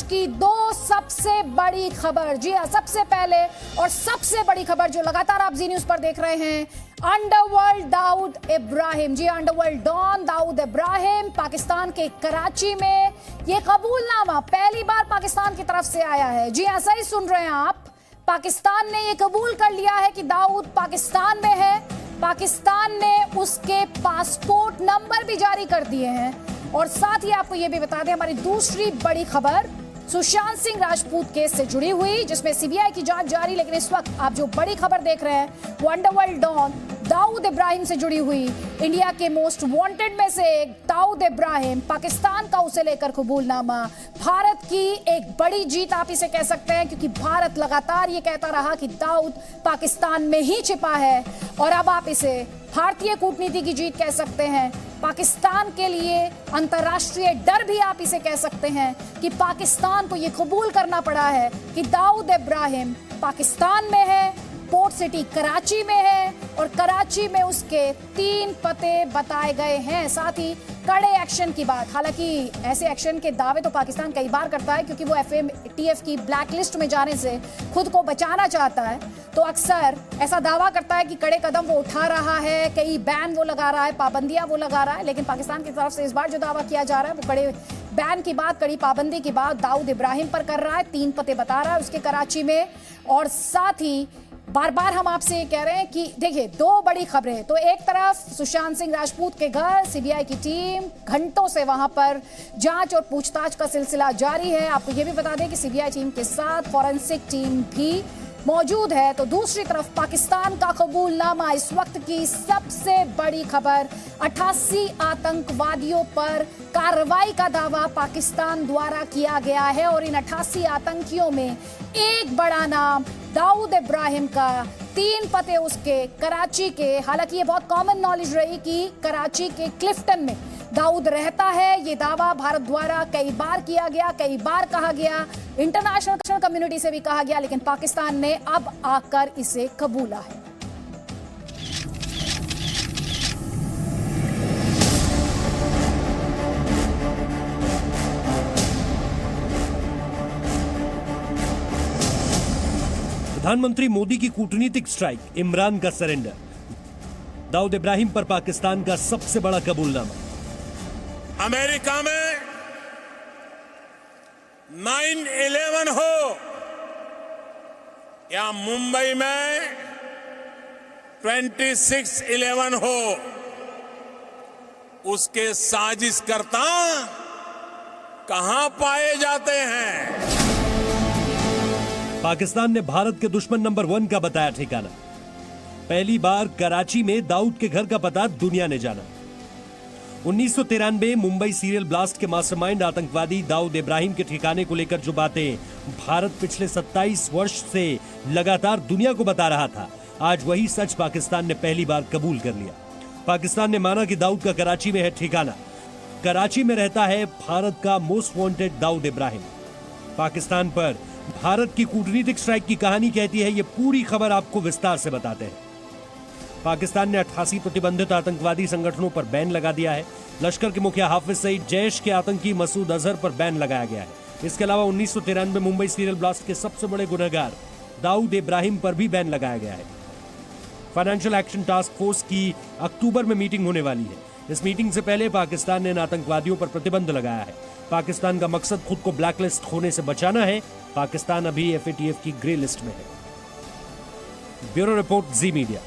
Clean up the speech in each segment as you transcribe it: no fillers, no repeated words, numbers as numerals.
की दो सबसे बड़ी खबर। जी हां, सबसे पहले और सबसे बड़ी खबर जो लगातार आप जी न्यूज पर देख रहे हैं, अंडरवर्ल्ड दाऊद इब्राहिम। जी, अंडरवर्ल्ड डॉन दाऊद इब्राहिम पाकिस्तान के कराची में ये कबूलनामा पहली बार पाकिस्तान की तरफ से आया है। जी हां, सही सुन रहे हैं आप, पाकिस्तान ने ये कबूल कर लिया है कि दाऊद पाकिस्तान में है। पाकिस्तान ने उसके पासपोर्ट नंबर भी जारी कर दिए हैं। और साथ ही आपको ये भी बता दें, हमारी दूसरी बड़ी खबर सुशांत सिंह राजपूत केस से जुड़ी हुई, जिसमें सीबीआई की जांच जारी। लेकिन इस वक्त आप जो बड़ी खबर देख रहे हैं वो अंडरवर्ल्ड डॉन दाऊद इब्राहिम से जुड़ी हुई। इंडिया के मोस्ट वांटेड में से एक दाऊद इब्राहिम, पाकिस्तान का उसे लेकर कबूलनामा। भारत की एक बड़ी जीत आप इसे कह सकते हैं, क्योंकि भारत लगातार ये कहता रहा कि दाऊद पाकिस्तान में ही छिपा है, और अब आप इसे भारतीय कूटनीति की जीत कह सकते हैं। पाकिस्तान के लिए अंतर्राष्ट्रीय डर भी आप इसे कह सकते हैं कि पाकिस्तान को यह कबूल करना पड़ा है कि दाऊद इब्राहिम पाकिस्तान में है, पोर्ट सिटी कराची में है, और कराची में उसके 3 पते बताए गए हैं। साथ ही कड़े एक्शन की बात, हालांकि ऐसे एक्शन के दावे तो पाकिस्तान कई बार करता है, क्योंकि वो FATF की ब्लैक लिस्ट में जाने से खुद को बचाना चाहता है, तो अक्सर ऐसा दावा करता है कि कड़े कदम वो उठा रहा है, कई बैन वो लगा रहा है, पाबंदियां वो लगा रहा है। लेकिन पाकिस्तान की तरफ से इस बार जो दावा किया जा रहा है वो कड़े बैन की बात, कड़ी पाबंदी की बात दाऊद इब्राहिम पर कर रहा है। 3 पते बता रहा है उसके कराची में। और साथ ही बार बार हम आपसे कह रहे हैं कि देखिए, 2 बड़ी खबरें। तो एक तरफ सुशांत सिंह राजपूत के घर सीबीआई की टीम घंटों से वहां पर जांच और पूछताछ का सिलसिला जारी है। आपको यह भी बता दें कि सीबीआई टीम के साथ फॉरेंसिक टीम भी मौजूद है। तो दूसरी तरफ पाकिस्तान का कबूलनामा, इस वक्त की सबसे बड़ी खबर, 88 आतंकवादियों पर कार्रवाई का दावा पाकिस्तान द्वारा किया गया है। और इन 88 आतंकियों में एक बड़ा नाम दाऊद इब्राहिम का, 3 पते उसके कराची के। हालांकि ये बहुत कॉमन नॉलेज रही कि कराची के क्लिफ्टन में दाऊद रहता है। ये दावा भारत द्वारा कई बार किया गया, कई बार कहा गया, इंटरनेशनल कम्युनिटी से भी कहा गया, लेकिन पाकिस्तान ने अब आकर इसे कबूला है। प्रधानमंत्री मोदी की कूटनीतिक स्ट्राइक, इमरान का सरेंडर, दाऊद इब्राहिम पर पाकिस्तान का सबसे बड़ा कबूलनामा। अमेरिका में 9/11 हो या मुंबई में 26/11 हो, उसके साजिशकर्ता कहां पाए जाते हैं? पाकिस्तान ने भारत के दुश्मन नंबर 1 का बताया ठिकाना। पहली बार कराची में दाऊद के घर का पता दुनिया ने जाना। 1993 मुंबई सीरियल ब्लास्ट के मास्टरमाइंड आतंकवादी दाऊद इब्राहिम के ठिकाने को लेकर जो बातें भारत पिछले 27 वर्ष से लगातार दुनिया को बता रहा था, आज वही सच पाकिस्तान ने पहली बार कबूल कर लिया। पाकिस्तान ने माना कि दाऊद का कराची में है ठिकाना। कराची में रहता है भारत का मोस्ट वांटेड दाऊद इब्राहिम। पाकिस्तान पर भारत की कूटनीतिक स्ट्राइक की कहानी कहती है, ये पूरी खबर आपको विस्तार से बताते हैं। पाकिस्तान ने 88 प्रतिबंधित आतंकवादी संगठनों पर बैन लगा दिया है। लश्कर के मुखिया हाफिज सईद, जैश के आतंकी मसूद अजहर पर बैन लगाया गया है। इसके अलावा 1993 मुंबई सीरियल ब्लास्ट के सबसे बड़े गुनहगार दाऊद इब्राहिम पर भी बैन लगाया गया है। फाइनेंशियल एक्शन टास्क फोर्स की अक्टूबर में मीटिंग होने वाली है। इस मीटिंग से पहले पाकिस्तान ने इन आतंकवादियों पर प्रतिबंध लगाया है। पाकिस्तान का मकसद खुद को ब्लैकलिस्ट होने से बचाना है। पाकिस्तान अभी FATF की ग्रे लिस्ट में है। ब्यूरो रिपोर्ट, जी मीडिया।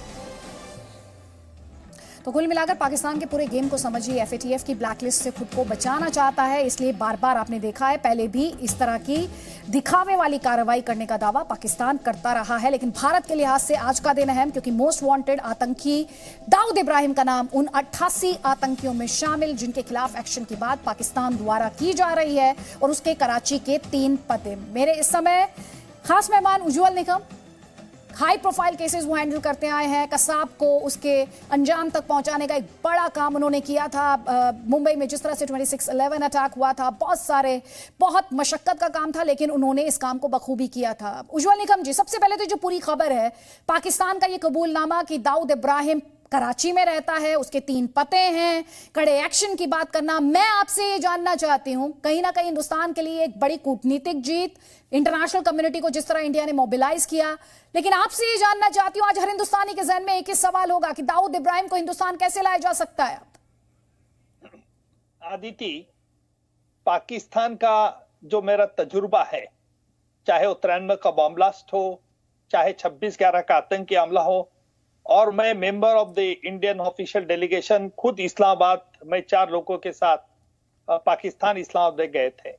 तो कुल मिलाकर पाकिस्तान के पूरे गेम को समझिए, FATF की ब्लैकलिस्ट से खुद को बचाना चाहता है। इसलिए बार बार आपने देखा है, पहले भी इस तरह की दिखावे वाली कार्रवाई करने का दावा पाकिस्तान करता रहा है। लेकिन भारत के लिहाज से आज का दिन अहम, क्योंकि मोस्ट वांटेड आतंकी दाऊद इब्राहिम का नाम उन 88 आतंकियों में शामिल, जिनके खिलाफ एक्शन की बात पाकिस्तान द्वारा की जा रही है, और उसके कराची के 3 पते। मेरे इस समय खास मेहमान उज्जवल निकम, हाई प्रोफाइल केसेस वो हैंडल करते आए हैं। कसाब को उसके अंजाम तक पहुंचाने का एक बड़ा काम उन्होंने किया था। मुंबई में जिस तरह से 26/11 अटैक हुआ था, बहुत मशक्कत का काम था, लेकिन उन्होंने इस काम को बखूबी किया था। उज्जवल निकम जी, सबसे पहले तो जो पूरी खबर है पाकिस्तान का ये कबूलनामा कि दाऊद इब्राहिम कराची में रहता है, उसके 3 पते हैं, कड़े एक्शन की बात करना। मैं आपसे ये जानना चाहती हूं, कहीं ना कहीं हिंदुस्तान के लिए एक बड़ी कूटनीतिक जीत, इंटरनेशनल कम्युनिटी को जिस तरह इंडिया ने मोबिलाइज किया, लेकिन आपसे ये जानना चाहती हूं, आज हर हिंदुस्तानी के जहन में एक ही सवाल होगा कि दाऊद इब्राहिम को हिंदुस्तान कैसे लाया जा सकता है? आदिति, पाकिस्तान का जो मेरा तजुर्बा है, चाहे वो 93 का बॉम्ब ब्लास्ट हो, चाहे 26/11 का आतंकी हमला हो, और मैं member of the Indian official delegation, खुद इस्लामाबाद में 4 लोगों के साथ पाकिस्तान इस्लामाबाद गए थे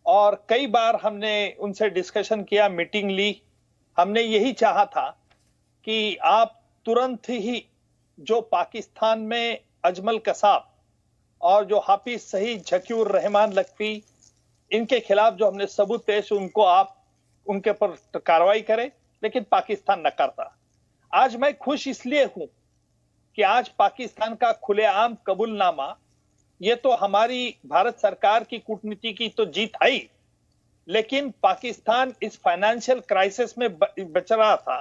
और कई बार हमने उनसे डिस्कशन किया, मीटिंग ली। हमने यही चाहा था कि आप तुरंत ही जो पाकिस्तान में अजमल कसाब और जो हाफिज सईद झकीउर रहमान लखवी, इनके खिलाफ जो हमने सबूत पेश, उनको आप उनके पर कार्रवाई करें, लेकिन पाकिस्तान न करता। आज मैं खुश इसलिए हूं कि आज पाकिस्तान का खुलेआम कबूलनामा, ये तो हमारी भारत सरकार की कूटनीति की तो जीत है, लेकिन पाकिस्तान इस फाइनेंशियल क्राइसिस में बच रहा था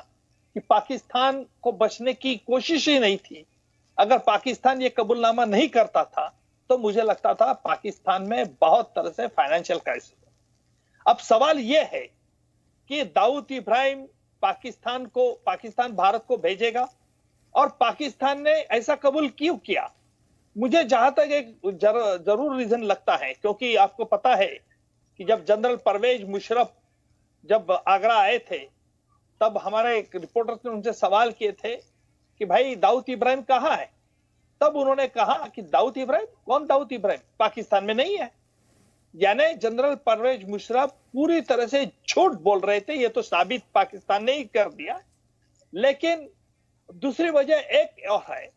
कि पाकिस्तान को बचने की कोशिश ही नहीं थी। अगर पाकिस्तान ये कबूलनामा नहीं करता था तो मुझे लगता था पाकिस्तान में बहुत तरह से फाइनेंशियल क्राइसिस। अब सवाल यह है कि दाऊद इब्राहिम पाकिस्तान भारत को भेजेगा, और पाकिस्तान ने ऐसा कबूल क्यों किया? मुझे जहां तक एक जरूर रीजन लगता है, क्योंकि आपको पता है कि जब जनरल परवेज मुशर्रफ जब आगरा आए थे, तब हमारे एक रिपोर्टर ने उनसे सवाल किए थे कि भाई दाऊद इब्राहिम कहाँ है? तब उन्होंने कहा कि दाऊद इब्राहिम? कौन दाऊद इब्राहिम? पाकिस्तान में नहीं है। यानी जनरल परवेज मुशर्रफ पूरी तरह से झूठ बोल रहे थे। ये तो साबित पाकिस्तान ने ही कर दिया। लेकिन दूसरी वजह एक और है।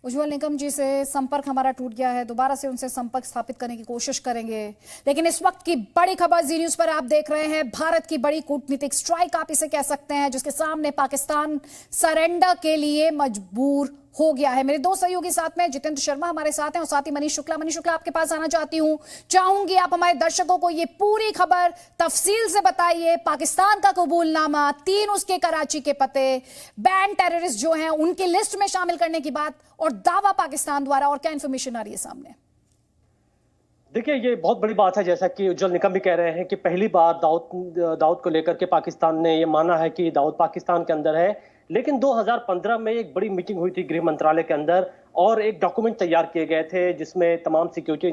उज्जवल निकम जी से संपर्क हमारा टूट गया है, दोबारा से उनसे संपर्क स्थापित करने की कोशिश करेंगे। लेकिन इस वक्त की बड़ी खबर जी न्यूज पर आप देख रहे हैं, भारत की बड़ी कूटनीतिक स्ट्राइक आप इसे कह सकते हैं, जिसके सामने पाकिस्तान सरेंडर के लिए मजबूर हो गया है। मेरे 2 सहयोगी साथ में, जितेंद्र शर्मा हमारे साथ हैं और साथ ही मनीष शुक्ला। मनीष शुक्ला, आपके पास आना चाहूंगी आप हमारे दर्शकों को ये पूरी खबर तफसील से बताइए। पाकिस्तान का कबूलनामा, 3 उसके कराची के पते, बैन टेररिस्ट जो हैं उनकी लिस्ट में शामिल करने की बात, और दावा पाकिस्तान द्वारा, और क्या इंफॉर्मेशन आ रही है सामने? देखिए, ये बहुत बड़ी बात है, जैसा कि उज्जवल निकम भी कह रहे हैं कि पहली बार दाऊद को लेकर के पाकिस्तान ने ये माना है कि दाऊद पाकिस्तान के अंदर है। लेकिन 2015 में एक बड़ी मीटिंग हुई थी गृह मंत्रालय के अंदर, और एक डॉक्यूमेंट तैयार किए गए थे जिसमें तमाम सिक्योरिटी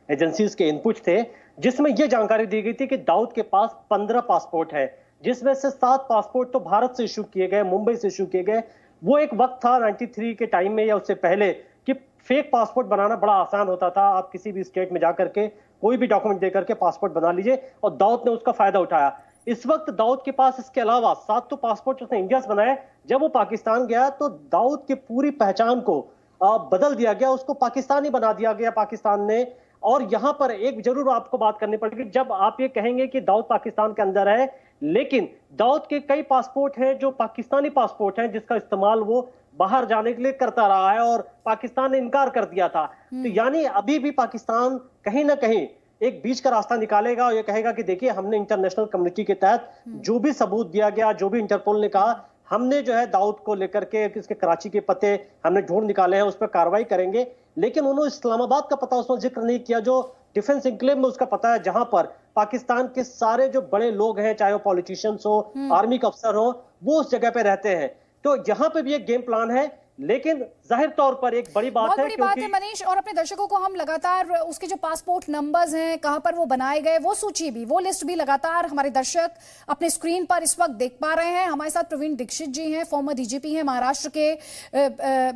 एजेंसीज के इनपुट थे, जिसमें यह जानकारी दी गई थी कि दाऊद के पास 15 पासपोर्ट है, जिसमें से 7 पासपोर्ट तो भारत से इशू किए गए, मुंबई से इशू किए गए। वो एक वक्त था 93 के टाइम में या उससे पहले कि फेक पासपोर्ट बनाना बड़ा आसान होता था। आप किसी भी स्टेट में जाकर के कोई भी डॉक्यूमेंट देकर के पासपोर्ट बना लीजिए, और दाऊद ने उसका फायदा उठाया। इस वक्त दाऊद के पास इसके अलावा 7 तो पासपोर्ट उसने इंडिया से बनाए। जब वो पाकिस्तान गया तो दाऊद की पूरी पहचान को बदल दिया गया, उसको पाकिस्तानी बना दिया गया पाकिस्तान ने। और यहां पर एक जरूर आपको बात करनी पड़ेगी, जब आप ये कहेंगे कि दाऊद पाकिस्तान के अंदर है, लेकिन दाऊद के कई पासपोर्ट हैं जो पाकिस्तानी पासपोर्ट हैं, जिसका इस्तेमाल वो बाहर जाने के लिए करता रहा है, और पाकिस्तान ने इनकार कर दिया था। तो यानी अभी भी पाकिस्तान कहीं ना कहीं एक बीच का रास्ता निकालेगा और ये कहेगा कि देखिए, हमने इंटरनेशनल कम्युनिटी के तहत जो भी सबूत दिया गया, जो भी इंटरपोल ने कहा, हमने जो है दाऊद को लेकर के इसके कराची के पते हमने ढूंढ निकाले हैं, उस पर कार्रवाई करेंगे। लेकिन उन्होंने इस्लामाबाद का पता उसमें जिक्र नहीं किया, जो डिफेंस इंक्लेव में उसका पता है, जहां पर पाकिस्तान के सारे जो बड़े लोग हैं, चाहे वो पॉलिटिशियंस हो, आर्मी के अफसर हो, वो उस जगह पे रहते हैं। तो यहाँ पे भी एक गेम प्लान है। लेकिन जाहिर तौर पर एक बड़ी बात है, बात है मनीष, और अपने दर्शकों को हम लगातार उसके जो पासपोर्ट नंबर्स हैं, कहां पर वो बनाए गए, वो सूची भी, वो लिस्ट भी लगातार हमारे दर्शक अपने स्क्रीन पर इस वक्त देख पा रहे हैं। हमारे साथ प्रवीण दीक्षित जी हैं, फॉर्मर डीजीपी हैं महाराष्ट्र के।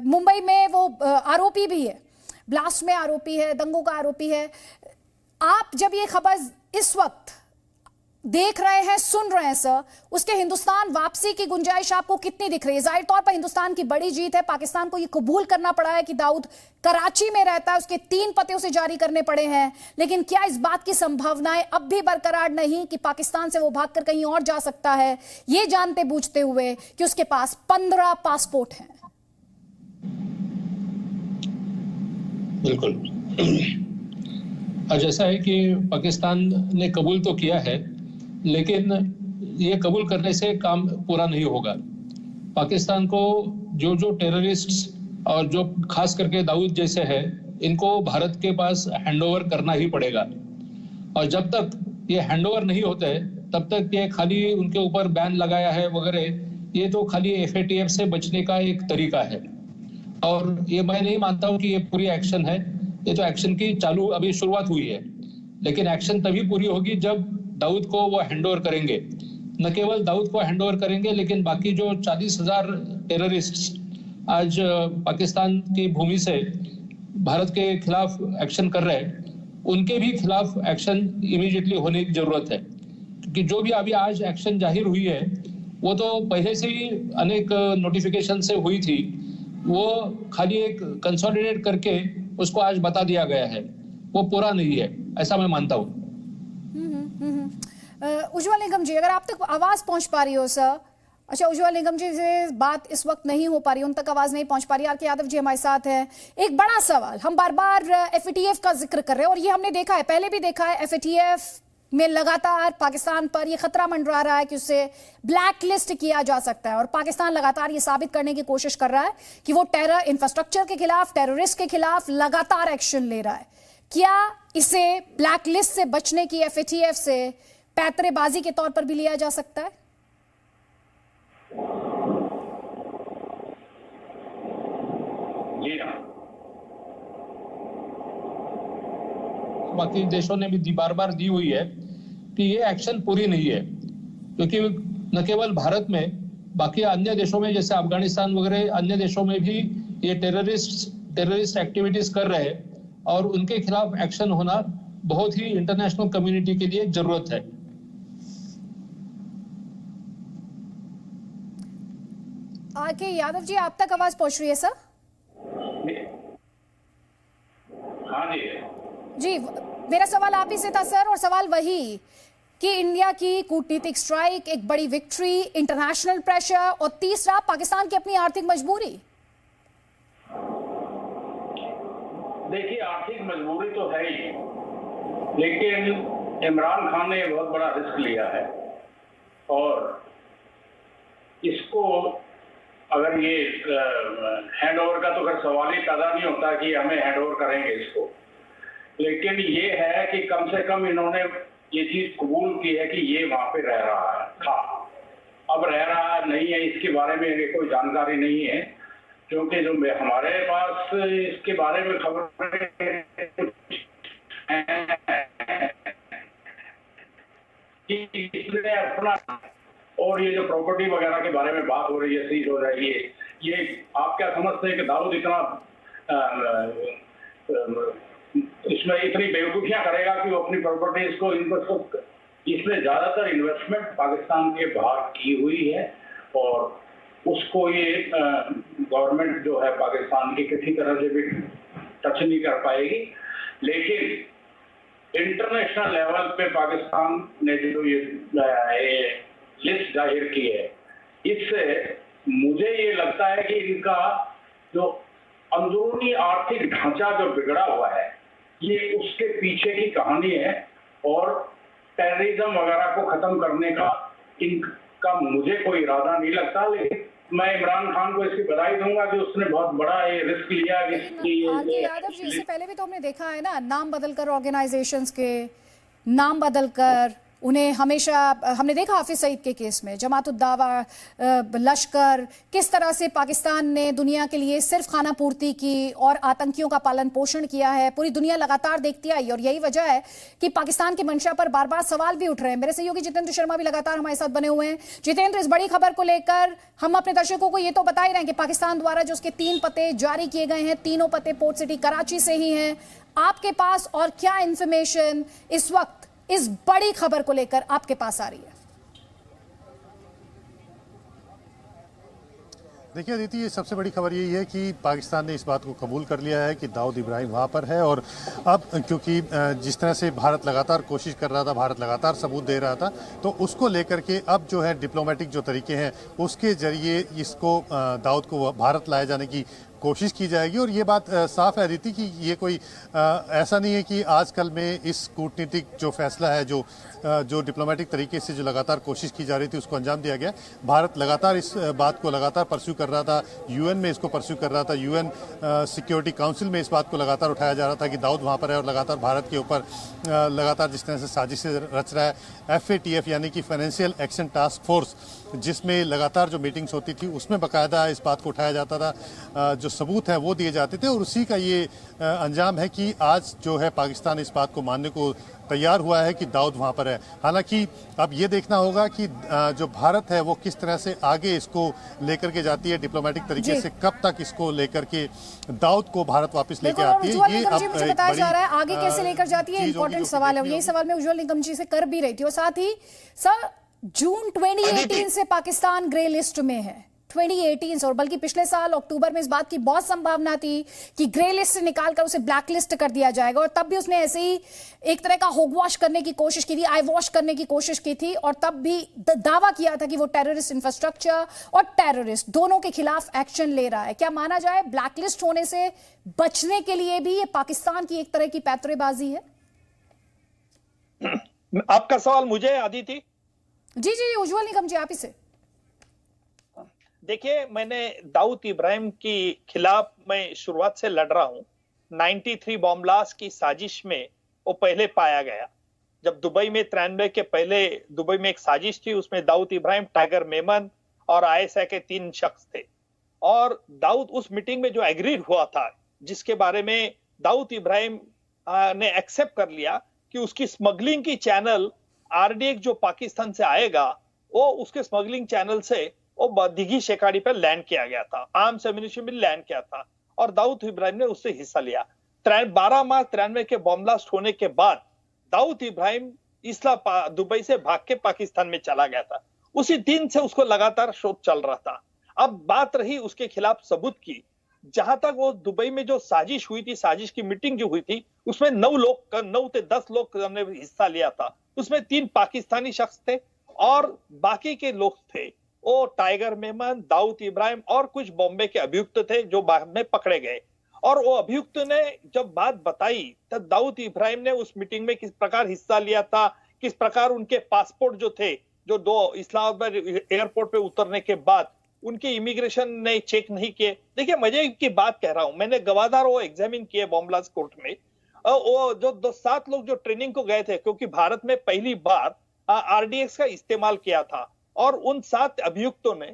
मुंबई में वो आरोपी भी है, ब्लास्ट में आरोपी है, दंगों का आरोपी है। आप जब ये खबर इस वक्त देख रहे हैं, सुन रहे हैं सर, उसके हिंदुस्तान वापसी की गुंजाइश आपको कितनी दिख रही है? जाहिर तौर पर हिंदुस्तान की बड़ी जीत है, पाकिस्तान को ये कबूल करना पड़ा है कि दाऊद कराची में रहता है, उसके 3 पते उसे जारी करने पड़े हैं। लेकिन क्या इस बात की संभावनाएं अब भी बरकरार नहीं कि पाकिस्तान से वो भागकर कहीं और जा सकता है, ये जानते बूझते हुए कि उसके पास 15 पासपोर्ट हैं? बिल्कुल, आज ऐसा है कि पाकिस्तान ने कबूल तो किया है, लेकिन ये कबूल करने से काम पूरा नहीं होगा। पाकिस्तान को जो टेररिस्ट्स और जो खास करके दाऊद जैसे हैं, इनको भारत के पास हैंडओवर करना ही पड़ेगा। और जब तक ये हैंडओवर नहीं होते तब तक ये खाली उनके ऊपर बैन लगाया है वगैरह, ये तो खाली FATF से बचने का एक तरीका है। और ये मैं नहीं मानता हूँ कि ये पूरी एक्शन है। ये तो एक्शन की चालू अभी शुरुआत हुई है, लेकिन एक्शन तभी पूरी होगी जब दाऊद को वो हैंडओवर करेंगे। न केवल दाऊद को हैंडओवर करेंगे, लेकिन बाकी जो 40,000 टेररिस्ट्स आज पाकिस्तान की भूमि से भारत के खिलाफ एक्शन कर रहे हैं, उनके भी खिलाफ एक्शन इमीडिएटली होने की जरूरत है। क्योंकि जो भी अभी आज एक्शन जाहिर हुई है वो तो पहले से ही अनेक नोटिफिकेशन से हुई थी, वो खाली एक कंसोलिडेट करके उसको आज बता दिया गया है, वो पूरा नहीं है, ऐसा मैं मानता हूँ। उज्ज्वल निगम जी, अगर आप तक आवाज पहुंच पा रही हो सर। अच्छा, उज्ज्वल निगम जी से बात इस वक्त नहीं हो पा रही, उन तक आवाज नहीं पहुंच पा रही। RK यादव जी हमारे साथ हैं। एक बड़ा सवाल, हम बार बार FATF का जिक्र कर रहे हैं और ये हमने देखा है, पहले भी देखा है, FATF में लगातार पाकिस्तान पर ये खतरा मंडरा रहा है कि उसे ब्लैक लिस्ट किया जा सकता है। और पाकिस्तान लगातार ये साबित करने की कोशिश कर रहा है कि वो टेरर इंफ्रास्ट्रक्चर के खिलाफ, टेररिस्ट के खिलाफ लगातार एक्शन ले रहा है। क्या इसे ब्लैक लिस्ट से बचने की FATF से पैतरेबाजी के तौर पर भी लिया जा सकता है? जी हाँ, बाकी देशों ने भी बार बार दी हुई है कि ये एक्शन पूरी नहीं है, क्योंकि न केवल भारत में, बाकी अन्य देशों में जैसे अफगानिस्तान वगैरह अन्य देशों में भी ये टेररिस्ट एक्टिविटीज कर रहे हैं और उनके खिलाफ एक्शन होना बहुत ही इंटरनेशनल कम्युनिटी के लिए जरूरत है। RK यादव जी, आप तक आवाज पहुंच रही है सर? हाँ जी, मेरा सवाल आप ही से था सर, और सवाल वही कि इंडिया की कूटनीतिक स्ट्राइक, एक बड़ी विक्ट्री, इंटरनेशनल प्रेशर, और तीसरा पाकिस्तान की अपनी आर्थिक मजबूरी। देखिए, आर्थिक मजबूरी तो है ही, लेकिन इमरान खान ने बहुत बड़ा रिस्क लिया है और इसको अगर ये हैंडओवर का तो खैर सवाल ही पैदा नहीं होता कि हमें हैंडओवर करेंगे इसको, लेकिन ये है कि कम से कम इन्होंने ये चीज कबूल की है कि ये वहां पे रह रहा था। अब रह रहा नहीं है इसके बारे में कोई जानकारी नहीं है, क्योंकि जो हमारे पास इसके बारे में खबर कि इसने अपना, और ये जो प्रॉपर्टी वगैरह के बारे में बात हो रही है, सीज हो रही है, ये आप क्या समझते हैं कि दाऊद इतना इसमें इतनी बेवकूफियां करेगा कि वो अपनी प्रॉपर्टीज को इसमें ज्यादातर इन्वेस्टमेंट पाकिस्तान के बाहर की हुई है और उसको ये गवर्नमेंट जो है पाकिस्तान की किसी तरह से भी टच नहीं कर पाएगी। लेकिन इंटरनेशनल लेवल पे पाकिस्तान ने जो ये लिस्ट जाहिर की है, इससे मुझे ये लगता है कि इनका जो अंदरूनी आर्थिक ढांचा जो बिगड़ा हुआ है, ये उसके पीछे की कहानी है और टेररिज्म वगैरह को खत्म करने का इनका मुझे कोई इरादा नहीं लगता। लेकिन मैं इमरान खान को इसकी बधाई दूंगा कि उसने बहुत बड़ा ये रिस्क लिया। RK यादव जी, इससे पहले भी तो हमने देखा है ना, नाम बदलकर ऑर्गेनाइजेशंस के नाम बदलकर उन्हें हमेशा, हमने देखा हाफिज सईद के केस में, जमात-उद-दावा, लश्कर, किस तरह से पाकिस्तान ने दुनिया के लिए सिर्फ खाना पूर्ति की और आतंकियों का पालन पोषण किया है। पूरी दुनिया लगातार देखती आई और यही वजह है कि पाकिस्तान की मंशा पर बार बार सवाल भी उठ रहे हैं। मेरे सहयोगी जितेंद्र शर्मा भी लगातार हमारे साथ बने हुए हैं। जितेंद्र, इस बड़ी खबर को लेकर हम अपने दर्शकों को ये तो बता ही रहे हैं कि पाकिस्तान द्वारा जो उसके 3 पते जारी किए गए हैं, तीनों पते पोर्ट सिटी कराची से ही हैं। आपके पास और क्या इंफॉर्मेशन इस वक्त इस बड़ी खबर को लेकर आपके पास आ रही है? देखिए अदिति, ये सबसे बड़ी खबर यही है कि पाकिस्तान ने इस बात को कबूल कर लिया है कि दाऊद इब्राहिम वहाँ पर है। और अब क्योंकि जिस तरह से भारत लगातार कोशिश कर रहा था, भारत लगातार सबूत दे रहा था, तो उसको लेकर के अब जो है डिप्लोमेटिक जो तरीके हैं उसके जरिए इसको दाऊद को भारत लाए जाने की कोशिश की जाएगी। और ये बात साफ है रीति कि ये कोई ऐसा नहीं है कि आजकल में इस कूटनीतिक जो फैसला है, जो डिप्लोमेटिक तरीके से जो लगातार कोशिश की जा रही थी उसको अंजाम दिया गया। भारत लगातार इस बात को लगातार परस्यू कर रहा था, यूएन में इसको परस्यू कर रहा था, यूएन सिक्योरिटी काउंसिल में इस बात को लगातार उठाया जा रहा था कि दाऊद वहाँ पर है और लगातार भारत के ऊपर लगातार जिस तरह से साजिशें रच रहा है। FATF यानी कि फाइनेंशियल एक्शन टास्क फोर्स, जिसमें लगातार जो मीटिंग्स होती थी उसमें बाकायदा इस बात को उठाया जाता था, जो सबूत हैं वो दिए जाते थे और उसी का ये अंजाम है कि आज जो है पाकिस्तान इस बात को मानने को तैयार हुआ है कि दाऊद वहाँ पर है। हालांकि अब ये देखना होगा कि जो भारत है वो किस तरह से आगे इसको लेकर के जाती है डिप्लोमेटिक तरीके से, कब तक इसको लेकर के दाऊद को भारत वापस लेकर आती है, ये अब मुझे बताया जा रहा है आगे कैसे लेकर जाती है। इंपॉर्टेंट सवाल है, यही सवाल मैं उज्ज्वल निकम जी से कर भी रही थी। और साथ ही सर, जून 2018 से पाकिस्तान ग्रे लिस्ट में है, 2018 से, और बल्कि पिछले साल अक्टूबर में इस बात की बहुत संभावना थी कि ग्रे लिस्ट से निकालकर उसे ब्लैक लिस्ट कर दिया जाएगा। और तब भी उसने ऐसे ही एक तरह का होग वॉश करने की कोशिश की थी, आई वॉश करने की कोशिश की थी, और तब भी दावा किया था कि वो टेररिस्ट इंफ्रास्ट्रक्चर और टेररिस्ट दोनों के खिलाफ एक्शन ले रहा है। क्या माना जाए ब्लैक लिस्ट होने से बचने के लिए भी ये पाकिस्तान की एक तरह की पैतरेबाजी है? आपका सवाल मुझे अदिति? जी उज्ज्वल निकम जी, आप ही से। देखिए, मैंने दाऊद इब्राहिम के खिलाफ मैं शुरुआत से लड़ रहा हूं। 93 बॉम्ब ब्लास्ट की साजिश में वो पहले पाया गया। जब दुबई में 93 के पहले दुबई में एक साजिश थी, उसमें दाऊद इब्राहिम, टाइगर मेमन और ISI के 3 शख्स थे। और दाऊद उस मीटिंग में जो एग्री हुआ था, जिसके बारे में दाऊद इब्राहिम ने एक्सेप्ट कर लिया कि उसकी स्मगलिंग की चैनल RDX जो पाकिस्तान से आएगा, वो उसके स्मगलिंग चैनल से वो दिघी शेखाड़ी पर लैंड किया गया था, आर्म्स एम्युनिशन में लैंड किया था और दाऊद इब्राहिम ने उससे हिस्सा लिया। 12 मार्च 93 के बॉम्ब ब्लास्ट होने के बाद दाऊद इब्राहिम दुबई से भाग के पाकिस्तान में चला गया था। उसी दिन से उसको लगातार शोध चल रहा था। अब बात रही उसके खिलाफ सबूत की। जहां तक वो दुबई में जो साजिश हुई थी, साजिश की मीटिंग जो हुई थी, उसमें 9 से 10 लोग ने हिस्सा लिया था। उसमें 3 पाकिस्तानी शख्स थे और बाकी के लोग थे वो टाइगर मेमन, दाऊद इब्राहिम और कुछ बॉम्बे के अभियुक्त थे जो बाद में पकड़े गए। और वो अभियुक्त ने जब बात बताई तब दाऊद इब्राहिम ने उस मीटिंग में किस प्रकार हिस्सा लिया था, किस प्रकार उनके पासपोर्ट जो थे, जो 2 इस्लामाबाद एयरपोर्ट पे उतरने के बाद उनके इमिग्रेशन ने चेक नहीं किए। देखिए, मजे की बात कह रहा हूं, मैंने गवादार वो एग्जामिन किए बॉम्ब ब्लास्ट कोर्ट में। वो जो 7 लोग जो ट्रेनिंग को गए थे, क्योंकि भारत में पहली बार RDX का इस्तेमाल किया था, और उन 7 अभियुक्तों ने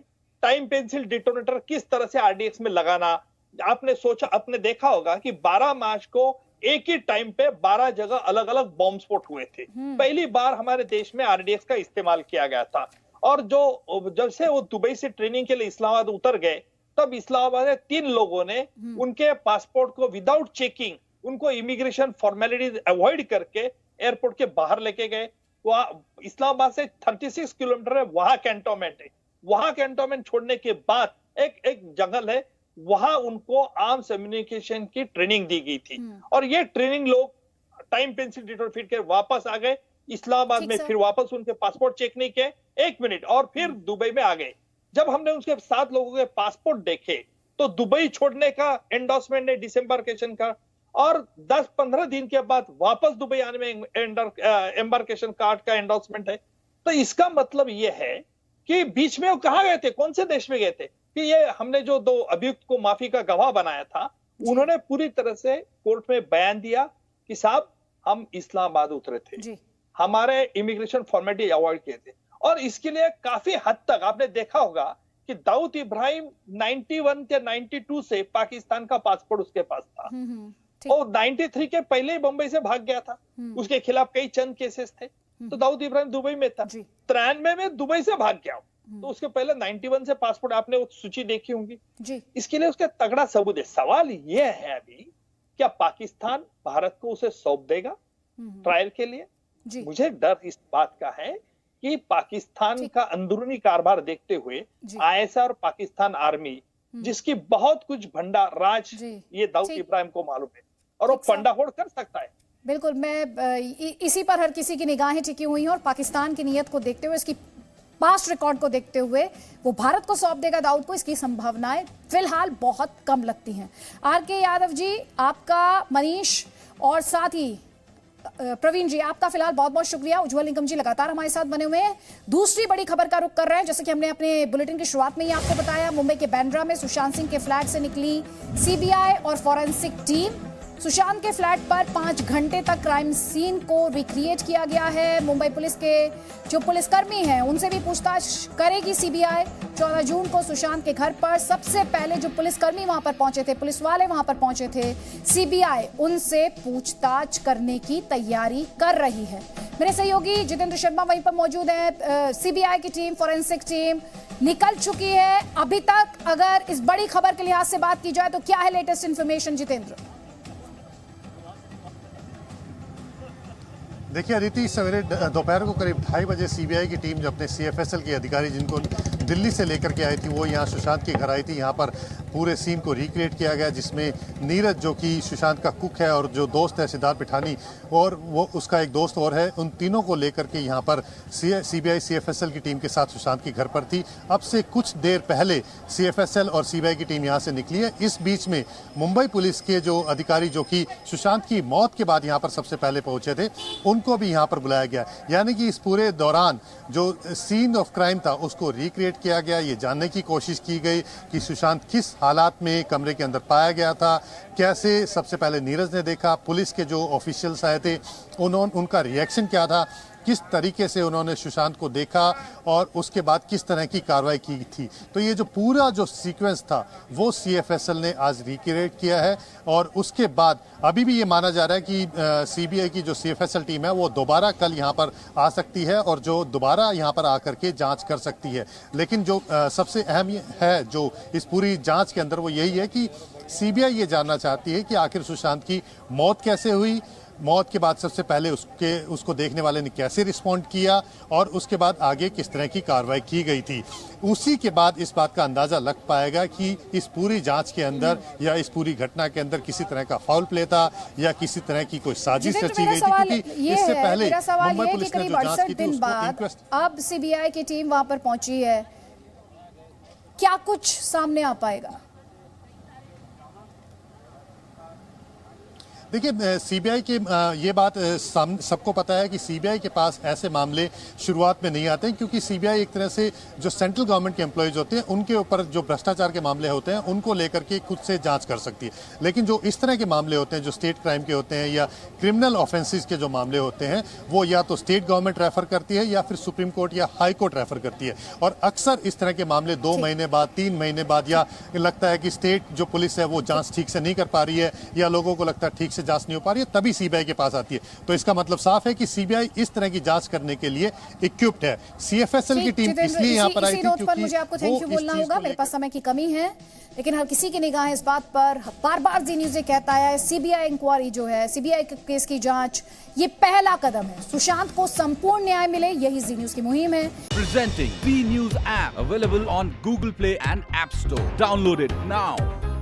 टाइम पेंसिल डिटोनेटर किस तरह से RDX में लगाना, आपने देखा होगा कि 12 मार्च को एक ही टाइम पे 12 जगह अलग अलग बॉम्ब स्फोट हुए थे। पहली बार हमारे देश में RDX का इस्तेमाल किया गया था। और जब से वो दुबई से ट्रेनिंग के लिए इस्लामाबाद उतर गए, तब इस्लामाबाद में 3 लोगों ने उनके पासपोर्ट को विदाउट चेकिंग, उनको इमिग्रेशन फॉर्मेलिटीज अवॉइड करके एयरपोर्ट के बाहर लेके गए। इस्लामाबाद से 36 किलोमीटर है, वहां कैंटोनमेंट है। वहां कैंटोनमेंट छोड़ने के बाद एक जंगल है, वहां उनको आर्म्स एम्युनिशन की ट्रेनिंग दी गई थी। और ये ट्रेनिंग लोग टाइम पेंसिल डिटोनेटर फिर के वापस आ गए इस्लामाबाद में, फिर वापस उनके पासपोर्ट चेक नहीं किए 1 मिनट, और फिर दुबई में आ गए। जब हमने उसके 7 लोगों के पासपोर्ट देखे तो दुबई छोड़ने का एंडोर्समेंट है डिसएम्बार्केशन का, और 10-15 दिन के बाद वापस दुबई आने में एम्बार्केशन कार्ड का एंडोर्समेंट है। तो इसका मतलब यह है कि बीच में वो कहां गए थे, कौन से देश में गए थे? कि ये हमने जो 2 अभियुक्त को माफी का गवाह बनाया था, उन्होंने पूरी तरह से कोर्ट में बयान दिया कि साहब हम इस्लामाबाद उतरे थे, हमारे इमिग्रेशन फॉर्मेलिटी अवॉइड किए थे। और इसके लिए काफी हद तक आपने देखा होगा कि दाऊद इब्राहिम 91 या 92 से पाकिस्तान का पासपोर्ट उसके पास था, और 93 के पहले ही बंबई से भाग गया था। उसके खिलाफ कई चंद केसेस थे। तो दाऊद इब्राहिम दुबई में था, 93 में दुबई से भाग गया। तो उसके पहले 91 से पासपोर्ट, आपने वो सूची देखी होंगी। इसके लिए उसका तगड़ा सबूत है। सवाल यह है अभी, क्या पाकिस्तान भारत को उसे सौंप देगा ट्रायल के लिए? मुझे डर इस बात का है कि पाकिस्तान का अंदरूनी कारोबार देखते हुए ISI और पाकिस्तान आर्मी, जिसकी बहुत कुछ भंडार राज ये दाऊद इब्राहिम को मालूम है, और वो फंडाफोड़ कर सकता है। बिल्कुल, मैं इसी पर हर किसी की निगाहें टिकी हुई हैं, और पाकिस्तान की नीयत को देखते हुए इसकी पास्ट रिकॉर्ड को देखते हुए वो भारत को सौंप देगा दाऊद को, इसकी संभावनाएं फिलहाल बहुत कम लगती हैं। आर.के. यादव जी, आपका, मनीष और साथ ही प्रवीण जी, आपका फिलहाल बहुत बहुत शुक्रिया। उज्जवल निकम जी लगातार हमारे साथ बने हुए हैं। दूसरी बड़ी खबर का रुख कर रहे हैं। जैसे कि हमने अपने बुलेटिन की शुरुआत में ही आपको बताया, मुंबई के बांद्रा में सुशांत सिंह के फ्लैट से निकली सीबीआई और फॉरेंसिक टीम। सुशांत के फ्लैट पर 5 घंटे तक क्राइम सीन को रिक्रिएट किया गया है। मुंबई पुलिस के जो पुलिसकर्मी हैं उनसे भी पूछताछ करेगी सीबीआई। 14 जून को सुशांत के घर पर सबसे पहले जो पुलिसकर्मी वहां पर पहुंचे थे, पुलिस वाले वहां पर पहुंचे थे, सीबीआई उनसे पूछताछ करने की तैयारी कर रही है। मेरे सहयोगी जितेंद्र शर्मा वहीं पर मौजूद है। सीबीआई की टीम, फॉरेंसिक टीम निकल चुकी है। अभी तक अगर इस बड़ी खबर के लिहाज से बात की जाए तो क्या है लेटेस्ट इंफॉर्मेशन, जितेंद्र? देखिए अदिति, सवेरे दोपहर को करीब 2:30 बजे सीबीआई की टीम जो अपने सीएफएसएल के अधिकारी जिनको दिल्ली से लेकर के आई थी, वो यहाँ सुशांत के घर आई थी। यहाँ पर पूरे सीन को रिक्रिएट किया गया, जिसमें नीरज जो कि सुशांत का कुक है और जो दोस्त है सिद्धार्थ पिठानी और वो उसका एक दोस्त और है, उन तीनों को लेकर के यहाँ पर सीबीआई सीएफएसएल की टीम के साथ सुशांत के घर पर थी। अब से कुछ देर पहले सीएफएसएल और सीबीआई की टीम यहाँ से निकली है। इस बीच में मुंबई पुलिस के जो अधिकारी जो कि सुशांत की मौत के बाद यहाँ पर सबसे पहले पहुंचे थे, उनको भी यहाँ पर बुलाया गया। यानी कि इस पूरे दौरान जो सीन ऑफ क्राइम था उसको रिक्रिएट किया गया। ये जानने की कोशिश की गई कि सुशांत किस हालात में कमरे के अंदर पाया गया था, कैसे सबसे पहले नीरज ने देखा, पुलिस के जो ऑफिशियल्स आए थे उनका रिएक्शन क्या था, किस तरीके से उन्होंने सुशांत को देखा और उसके बाद किस तरह की कार्रवाई की थी। तो ये जो पूरा जो सीक्वेंस था वो सीएफएसएल ने आज रिक्रिएट किया है और उसके बाद अभी भी ये माना जा रहा है कि सीबीआई की जो सीएफएसएल टीम है वो दोबारा कल यहाँ पर आ सकती है और जो दोबारा यहाँ पर आकर के जांच कर सकती है। लेकिन जो सबसे अहम है जो इस पूरी जांच के अंदर वो यही है कि सीबीआई ये जानना चाहती है कि आखिर सुशांत की मौत कैसे हुई, मौत के बाद सबसे पहले उसको देखने वाले ने कैसे रिस्पॉन्ड किया और उसके बाद आगे किस तरह की कार्रवाई की गई थी। उसी के बाद इस बात का अंदाजा लग पाएगा कि इस पूरी जांच के अंदर या इस पूरी घटना के अंदर किसी तरह का फाउल प्ले था या किसी तरह की कोई साजिश रची गई थी। क्योंकि इससे पहले मुंबई पुलिस ने जो जांच की थी उसको अब सीबीआई की टीम वहां पर पहुंची है, क्या कुछ सामने आ पाएगा? देखिए सीबीआई के ये बात सबको पता है कि सीबीआई के पास ऐसे मामले शुरुआत में नहीं आते हैं, क्योंकि सीबीआई एक तरह से जो सेंट्रल गवर्नमेंट के एम्प्लॉयज होते हैं उनके ऊपर जो भ्रष्टाचार के मामले होते हैं उनको लेकर के खुद से जांच कर सकती है। लेकिन जो इस तरह के मामले होते हैं जो स्टेट क्राइम के होते हैं या क्रिमिनल ऑफेंसेस के जो मामले होते हैं वो या तो स्टेट गवर्नमेंट रेफर करती है या फिर सुप्रीम कोर्ट या हाई कोर्ट रेफर करती है। और अक्सर इस तरह के मामले 2 महीने बाद, 3 महीने बाद, या लगता है कि स्टेट जो पुलिस है वो जांच ठीक से नहीं कर पा रही है या लोगों को लगता है ठीक से जांच नहीं हो पा रही है, तभी सीबीआई के पास आती है। तो इसका मतलब साफ है कि सीबीआई इस तरह की जांच करने के लिए इक्विप्ड है। सीएफएसएल की टीम इसलिए यहां पर आई थी क्योंकि मुझे आपको थैंक यू बोलना होगा, मेरे पास समय की कमी है, लेकिन हर किसी की निगाह इस बात पर, बार बार जी न्यूज़ कहता है सीबीआई इंक्वायरी जो है, सीबीआई केस की जांच, ये पहला कदम है। सुशांत को संपूर्ण न्याय मिले, यही जी न्यूज़ की मुहिम है। Presenting B News app available on Google Play and App Store. Download it now.